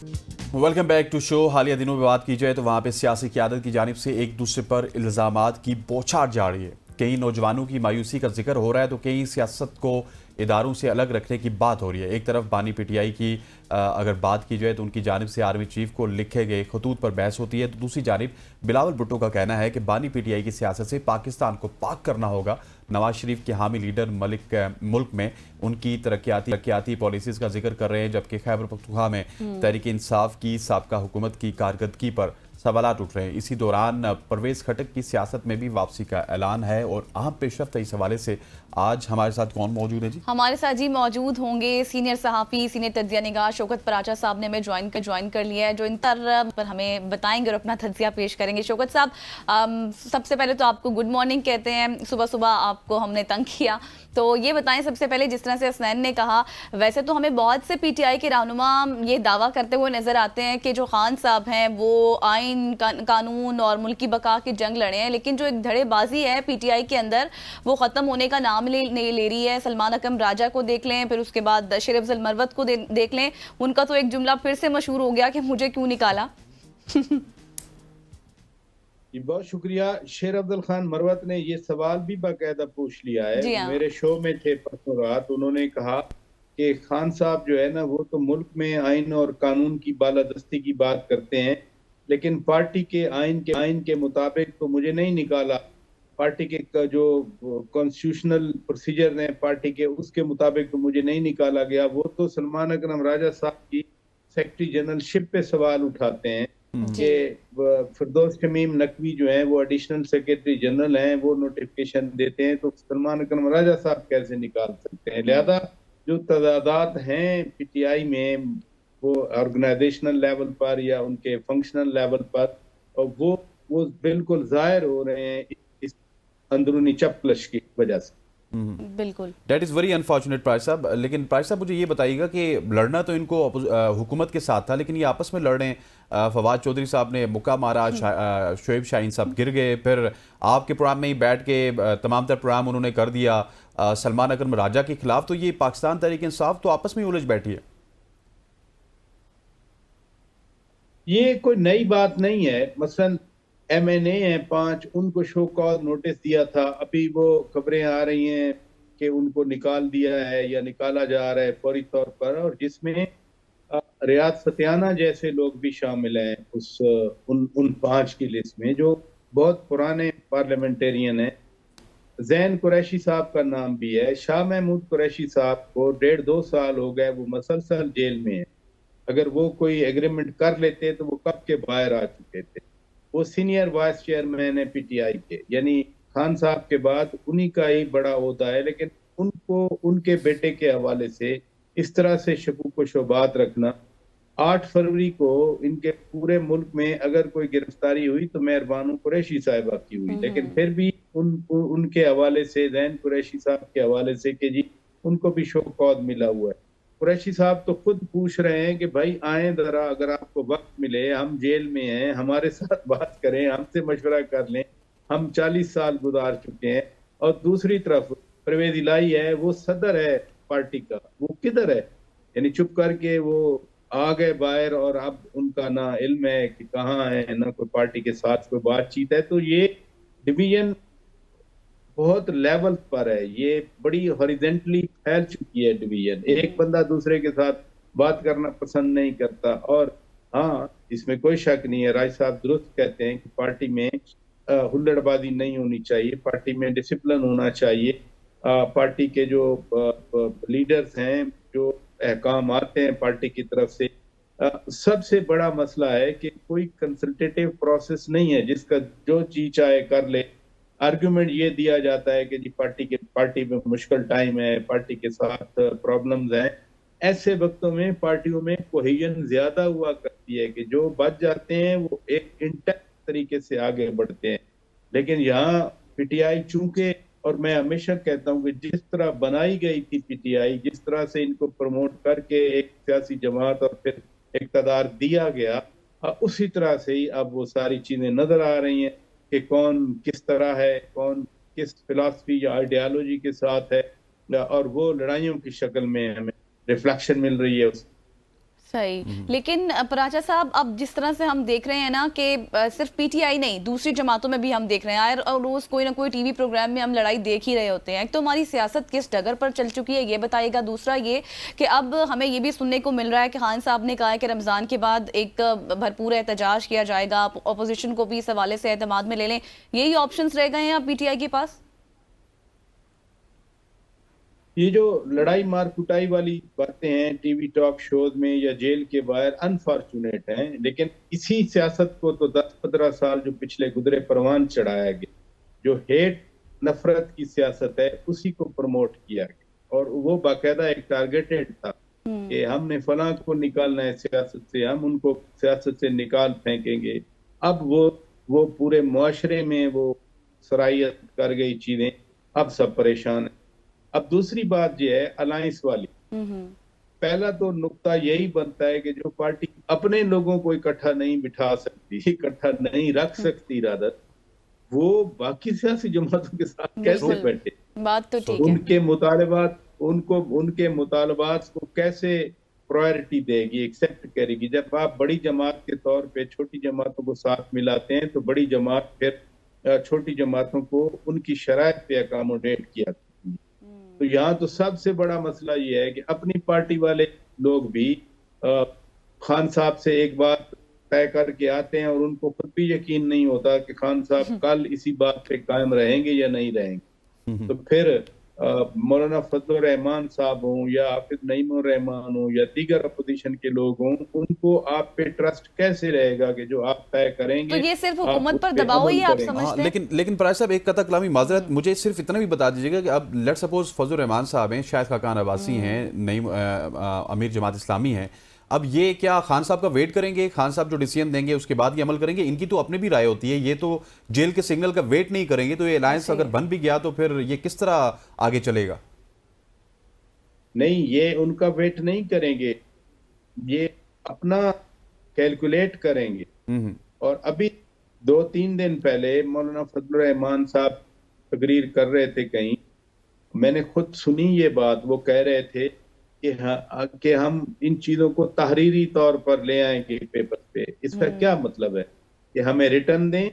Welcome back to show. हालिया दिनों में बात की जाए तो वहाँ पे सियासी क़यादत की जानिब से एक दूसरे पर इल्ज़ामात की बौछार जा रही है। कई नौजवानों की मायूसी का जिक्र हो रहा है तो कई सियासत को इदारों से अलग रखने की बात हो रही है। एक तरफ बानी पीटीआई की अगर बात की जाए तो उनकी जानिब से आर्मी चीफ को लिखे गए खतूत पर बहस होती है, तो दूसरी जानिब बिलावल भुट्टो का कहना है कि बानी पीटीआई की सियासत से पाकिस्तान को पाक करना होगा। नवाज शरीफ के हामी लीडर मुल्क में उनकी तरक्याती पॉलिसीज का जिक्र कर रहे हैं, जबकि खैबर पख्तूनख्वा में तहरीक इंसाफ की साबका हुकूमत की कारकर्दगी पर सवालात उठ रहे हैं। इसी दौरान परवेज खटक की सियासत में भी वापसी का ऐलान है। और अहम पेशरफ्त इस हवाले से आज हमारे साथ कौन मौजूद है जी? हमारे साथ जी मौजूद होंगे सीनियर सहाफ़ी, सीनियर तज्जिया निगाह शौकत पराचा साहब ने हमें ज्वाइन कर लिया है, जो इन पर हमें बताएंगे और अपना तज्जिया पेश करेंगे। शौकत साहब, सबसे पहले तो आपको गुड मॉर्निंग कहते हैं। सुबह सुबह आपको हमने तंग किया, तो ये बताएं सबसे पहले, जिस तरह से हसनैन ने कहा, वैसे तो हमें बहुत से पीटीआई के रहनुमा ये दावा करते हुए नजर आते हैं कि जो खान साहब हैं वो आइन कानून और मुल्की बका की जंग लड़े हैं, लेकिन जो एक धड़ेबाजी है पीटीआई के अंदर वो खत्म होने का नाम नहीं ले रही है। सलमान अकरम राजा को देख लें, फिर उसके बाद शेर अफजल मरवत को देख लें, उनका तो एक जुमला फिर से मशहूर हो गया कि मुझे क्यों निकाला। जी बहुत शुक्रिया। शेर अब्दुल खान मरवत ने ये सवाल भी बाकायदा पूछ लिया है। जी हाँ। मेरे शो में थे परसों रात। उन्होंने कहा कि खान साहब जो है ना, वो तो मुल्क में आइन और कानून की बालादस्ती की बात करते हैं, लेकिन पार्टी के आइन के मुताबिक तो मुझे नहीं निकाला। पार्टी के जो कॉन्स्टिट्यूशनल प्रोसीजर हैं पार्टी के, उसके मुताबिक तो मुझे नहीं निकाला गया। वो तो सलमान अकरम राजा साहब की सेक्रेटरी जनरलशिप पे सवाल उठाते हैं कि फिरदौस शमीम नकवी जो है वो एडिशनल सेक्रेटरी जनरल हैं, वो नोटिफिकेशन देते हैं, तो सलमान अकरम राजा साहब कैसे निकाल सकते हैं? लिहाजा जो तदादात हैं पीटीआई में, वो ऑर्गेनाइजेशनल लेवल पर या उनके फंक्शनल लेवल पर, और वो बिल्कुल जाहिर हो रहे हैं इस अंदरूनी चपकलश की वजह से। बिल्कुल, that is very unfortunate price साहब। लेकिन प्राइस साहब, मुझे ये बताइएगा कि लड़ना तो इनको हुकूमत के साथ था, लेकिन ये आपस में लड़ रहे हैं। फवाद चौधरी साहब ने मुक्का मारा, शोएब शाहीन साहब गिर गए, फिर आपके प्रोग्राम में ही बैठ के तमाम तर प्रोग्राम उन्होंने कर दिया सलमान अकरम राजा के खिलाफ। तो ये पाकिस्तान तहरीक इंसाफ तो आपस में ही उलझ बैठी है। ये कोई नई बात नहीं है। मसलन एमएनए हैं 5, उनको शो कॉज नोटिस दिया था। अभी वो खबरें आ रही हैं कि उनको निकाल दिया है या निकाला जा रहा है फौरी तौर पर, और जिसमें रियाद सत्याना जैसे लोग भी शामिल हैं उन 5 की लिस्ट में, जो बहुत पुराने पार्लियामेंटेरियन हैं। जैन कुरैशी साहब का नाम भी है। शाह महमूद कुरैशी साहब को 1.5-2 साल हो गए, वो मसलसल जेल में है। अगर वो कोई एग्रीमेंट कर लेते तो वो कब के बाहर आ चुके थे। वो सीनियर वाइस चेयरमैन है पीटीआई के, यानी खान साहब के बाद उन्हीं का ही बड़ा ओहदा है, लेकिन उनको उनके बेटे के हवाले से इस तरह से शकूक व शुबात रखना। 8 फरवरी को इनके पूरे मुल्क में अगर कोई गिरफ्तारी हुई तो मेहरबानू कुरैशी साहिबा की हुई, लेकिन फिर भी उनके हवाले से, जैन कुरैशी साहब के हवाले से, कि जी उनको भी शो कॉज मिला हुआ है। कुरैशी साहब तो खुद पूछ रहे हैं कि भाई आए जरा, अगर आपको वक्त मिले, हम जेल में हैं, हमारे साथ बात करें, हमसे मशवरा कर लें, हम 40 साल गुजार चुके हैं। और दूसरी तरफ परवेज इलाही है, वो सदर है पार्टी का, वो किधर है? यानी चुप करके वो आ गए बाहर, और अब उनका ना इल्म है कि कहाँ है, ना कोई पार्टी के साथ कोई बातचीत है। तो ये डिवीजन बहुत लेवल पर है, ये बड़ी हॉरिजेंटली फैल चुकी है डिवीजन। एक बंदा दूसरे के साथ बात करना पसंद नहीं करता। और हाँ, इसमें कोई शक नहीं है, राज साहब दुरुस्त कहते हैं कि पार्टी में हुल्लड़बाजी नहीं होनी चाहिए, पार्टी में डिसिप्लिन होना चाहिए। पार्टी के जो लीडर्स हैं, जो अहकाम आते हैं पार्टी की तरफ से, सबसे बड़ा मसला है कि कोई कंसल्टेटिव प्रोसेस नहीं है जिसका जो जी चाहे कर ले। आर्गुमेंट ये दिया जाता है कि जी पार्टी में मुश्किल टाइम है, पार्टी के साथ प्रॉब्लम्स हैं। ऐसे वक्तों में पार्टियों में कोहेजन ज्यादा हुआ करती है कि जो बच जाते हैं वो एक इंटैक्ट तरीके से आगे बढ़ते हैं। लेकिन यहाँ पीटीआई चूंकि, और मैं हमेशा कहता हूँ कि जिस तरह बनाई गई थी पीटीआई, जिस तरह से इनको प्रमोट करके एक सियासी जमात और फिर इक़्तिदार दिया गया, उसी तरह से ही अब वो सारी चीजें नजर आ रही हैं कि कौन किस तरह है, कौन किस फिलॉसफी या आइडियालॉजी के साथ है, और वो लड़ाइयों की शक्ल में हमें रिफ्लेक्शन मिल रही है। सही। लेकिन पराचा साहब, अब जिस तरह से हम देख रहे हैं ना कि सिर्फ पीटीआई नहीं, दूसरी जमातों में भी हम देख रहे हैं, और रोज कोई ना कोई टीवी प्रोग्राम में हम लड़ाई देख ही रहे होते हैं। एक तो हमारी सियासत किस डगर पर चल चुकी है ये बताइएगा। दूसरा ये कि अब हमें ये भी सुनने को मिल रहा है कि खान साहब ने कहा है कि रमजान के बाद एक भरपूर एहतजाज किया जाएगा, अपोजिशन को भी इस हवाले से एतमाद में ले लें। यही ऑप्शंस रह गए हैं अब पीटीआई के पास? ये जो लड़ाई मार कुटाई वाली बातें हैं टीवी टॉक शोज में या जेल के बाहर, अनफॉर्चुनेट हैं, लेकिन इसी सियासत को तो 10-15 साल जो पिछले गुजरे परवान चढ़ाया गया, जो हेट नफरत की सियासत है उसी को प्रमोट किया गया, और वो बाकायदा एक टारगेटेड था कि हमने फलां को निकालना है सियासत से, हम उनको सियासत से निकाल फेंकेंगे। अब वो पूरे मुआशरे में वो सराहियत कर गई चीजें, अब सब परेशान है। अब दूसरी बात यह है अलायंस वाली। पहला तो नुक्ता यही बनता है कि जो पार्टी अपने लोगों को इकट्ठा नहीं बिठा सकती, इकट्ठा नहीं रख सकती, रादर वो बाकी सियासी जमातों के साथ कैसे बैठे? बात तो ठीक है। उनके मुतालबात को कैसे प्रायोरिटी देगी, एक्सेप्ट करेगी? जब आप बड़ी जमात के तौर पे छोटी जमातों को साथ मिलाते हैं तो बड़ी जमात फिर छोटी जमातों को उनकी शराइत पे अकोमोडेट किया। तो यहाँ तो सबसे बड़ा मसला ये है कि अपनी पार्टी वाले लोग भी खान साहब से एक बात तय करके आते हैं और उनको खुद भी यकीन नहीं होता कि खान साहब कल इसी बात पे कायम रहेंगे या नहीं रहेंगे। तो फिर मौलाना फजलुर रहमान साहब हों या हाफिज नईमुर रहमान हो या दीगर अपोजिशन के लोग हों, उनको आप पे ट्रस्ट कैसे रहेगा कि जो आप तय करेंगे? तो ये सिर्फ हुकूमत पर दबाव ही आप समझते हैं? लेकिन पराज साहब, एक कतक कलामी माजरत, मुझे सिर्फ इतना भी बता दीजिएगा कि अब लेट सपोज फजलुर रहमान साहब हैं, शायद खाकान अब्बासी हैं, नईम अमीर जमात इस्लामी हैं, अब ये क्या खान साहब का वेट करेंगे? खान साहब जो डिसीजन देंगे उसके बाद ये अमल करेंगे? इनकी तो अपनी भी राय होती है, ये तो जेल के सिग्नल का वेट नहीं करेंगे। तो ये अलायंस अगर बन भी गया तो फिर ये किस तरह आगे चलेगा? नहीं, ये उनका वेट नहीं करेंगे, ये अपना कैलकुलेट करेंगे। और अभी 2-3 दिन पहले मौलाना फजलुर रहमान साहब तकरीर कर रहे थे कहीं, मैंने खुद सुनी ये बात। वो कह रहे थे कि हम इन चीजों को तहरीरी तौर पर ले आएंगे पेपर पे। इसका क्या मतलब है? कि हमें रिटर्न दें,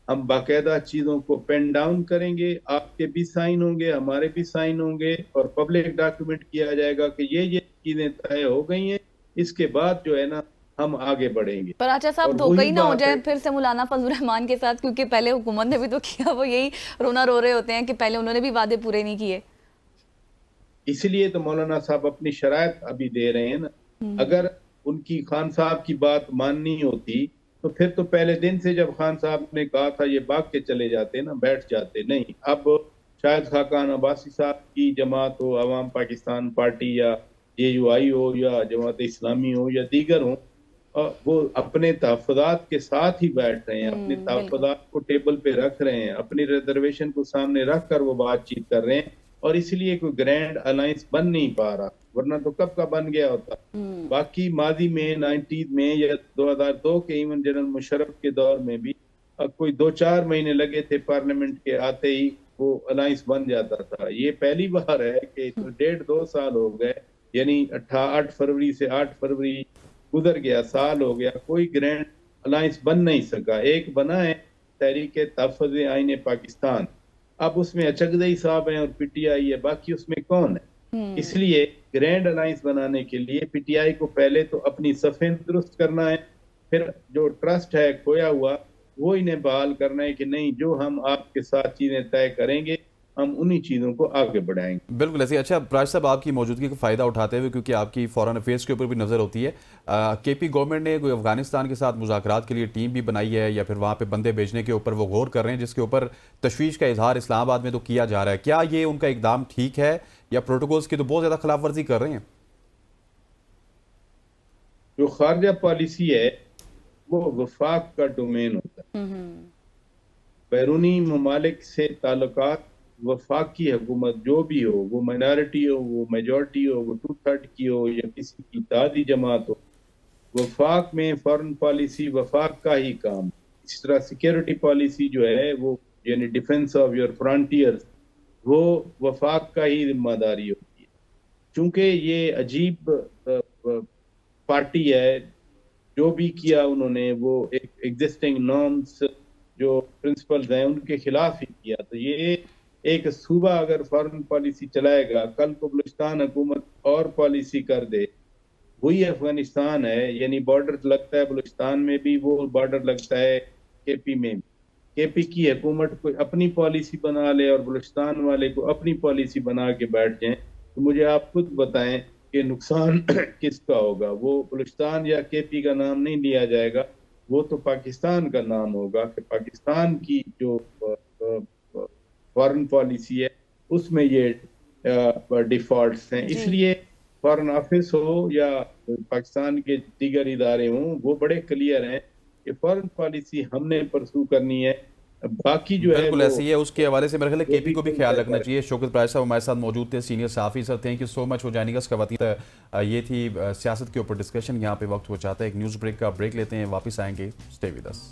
हम बाकायदा चीजों को पेन डाउन करेंगे, आपके भी साइन होंगे, हमारे भी साइन होंगे, और पब्लिक डॉक्यूमेंट किया जाएगा कि ये चीजें तय हो गई हैं, इसके बाद जो है ना हम आगे बढ़ेंगे। पर आचा साहब, धोखा ही ना हो जाए फिर से मौलाना फजलुर रहमान के साथ, क्योंकि पहले हुकूमत ने भी तो किया, वो यही रोना रो रहे होते हैं कि पहले उन्होंने भी वादे पूरे नहीं किए। इसलिए तो मौलाना साहब अपनी शराइत अभी दे रहे हैं ना। अगर उनकी खान साहब की बात माननी होती तो फिर तो पहले दिन से जब खान साहब ने कहा था ये भाग के चले जाते ना, बैठ जाते। नहीं, अब शायद खाकान अब्बासी साहब की जमात हो, अवाम पाकिस्तान पार्टी या JUI हो या जमात इस्लामी हो या दीगर हो, वो अपने तहफ़्फ़ुज़ात के साथ ही बैठ रहे हैं, अपने तहफ़्फ़ुज़ात को टेबल पे रख रहे हैं, अपनी रिजर्वेशन को सामने रख कर वो बातचीत कर रहे हैं, और इसलिए कोई ग्रैंड अलायंस बन नहीं पा रहा, वरना तो कब का बन गया होता। बाकी माजी में 90s में या 2002 के इवन जनरल मुशर्रफ के दौर में भी कोई 2-4 महीने लगे थे पार्लियामेंट के आते ही वो अलायंस बन जाता था। ये पहली बार है कि 1.5-2 साल हो गए, यानी 8 फरवरी से 8 फरवरी गुजर गया, साल हो गया, कोई ग्रैंड अलायंस बन नहीं सका। एक बना है तहरीक तहफ़्फ़ुज़ आईन पाकिस्तान, अब उसमें अचगदई साहब हैं और PTI है, बाकी उसमें कौन है? इसलिए ग्रैंड अलायंस बनाने के लिए PTI को पहले तो अपनी सफ़ें दुरुस्त करना है, फिर जो ट्रस्ट है खोया हुआ वो इन्हें बहाल करना है कि नहीं, जो हम आपके साथ चीजें तय करेंगे हम उन्हीं चीज़ों को आगे बढ़ाएंगे। बिल्कुल ऐसे। अच्छा प्राज साहब, आपकी मौजूदगी का फ़ायदा उठाते हुए, क्योंकि आपकी फॉरेन अफेयर्स के ऊपर भी नज़र होती है, KP गवर्नमेंट ने कोई अफगानिस्तान के साथ मुज़ाकरात के लिए टीम भी बनाई है, या फिर वहाँ पे बंदे भेजने के ऊपर वो गौर कर रहे हैं, जिसके ऊपर तशवीश का इजहार इस्लामाबाद में तो किया जा रहा है। क्या ये उनका इकदाम ठीक है, या प्रोटोकॉल्स की तो बहुत ज़्यादा खिलाफ वर्जी कर रहे हैं? जो खारजा पॉलिसी है वो वफाक का डोमेन होता है। बैरूनी ममालिक से ताल्लुकात वफाकी हुकूमत जो भी हो, वो माइनॉरिटी हो, वो मेजॉरिटी हो, वो 2/3 की हो या किसी की इत्तेहादी जमात हो, वफाक में फॉरेन पॉलिसी वफाक का ही काम। इस तरह सिक्योरिटी पॉलिसी जो है वो यानी डिफेंस ऑफ योर फ्रंटियर्स, वो वफाक का ही जिम्मेदारी होती है। चूंकि ये अजीब पार्टी है, जो भी किया उन्होंने वो एक एग्जिस्टिंग नॉर्म्स जो प्रिंसिपल्स हैं उनके खिलाफ ही किया। तो ये एक सूबा अगर फॉरेन पॉलिसी चलाएगा, कल को बलूचिस्तान हुकूमत और पॉलिसी कर दे, वही अफगानिस्तान है, यानी बॉर्डर लगता है बलूचिस्तान में भी, वो बॉर्डर लगता है केपी में भी। केपी की हुकूमत कोई अपनी पॉलिसी बना ले और बलूचिस्तान वाले को अपनी पॉलिसी बना के बैठ जाएं, तो मुझे आप खुद बताएं कि नुकसान किसका होगा। वो बलूचिस्तान या केपी का नाम नहीं लिया जाएगा, वो तो पाकिस्तान का नाम होगा कि पाकिस्तान की जो फॉरेन पॉलिसी है उसमें ये डिफॉल्ट्स हैं। इसलिए फॉरेन ऑफिस हो या पाकिस्तान के दीगर इदारे हों, वो बड़े क्लियर हैं कि फॉरेन पॉलिसी हमने परसू करनी है, बाकी जो है बिल्कुल वो ऐसी है। उसके हवाले से मेरे ख्याल है वो केपी को भी भी ख्याल तय रखना करें। चाहिए। शौकत प्राइस साहब हमारे साथ मौजूद थे, सीनियर सहाफ़ी। Sir thank you so much for joining us. ख़वातीन, ये थी सियासत के ऊपर डिस्कशन। यहाँ पे वक्त हो जाता है एक न्यूज़ ब्रेक का। ब्रेक लेते हैं, वापस आएंगे। Stay with us.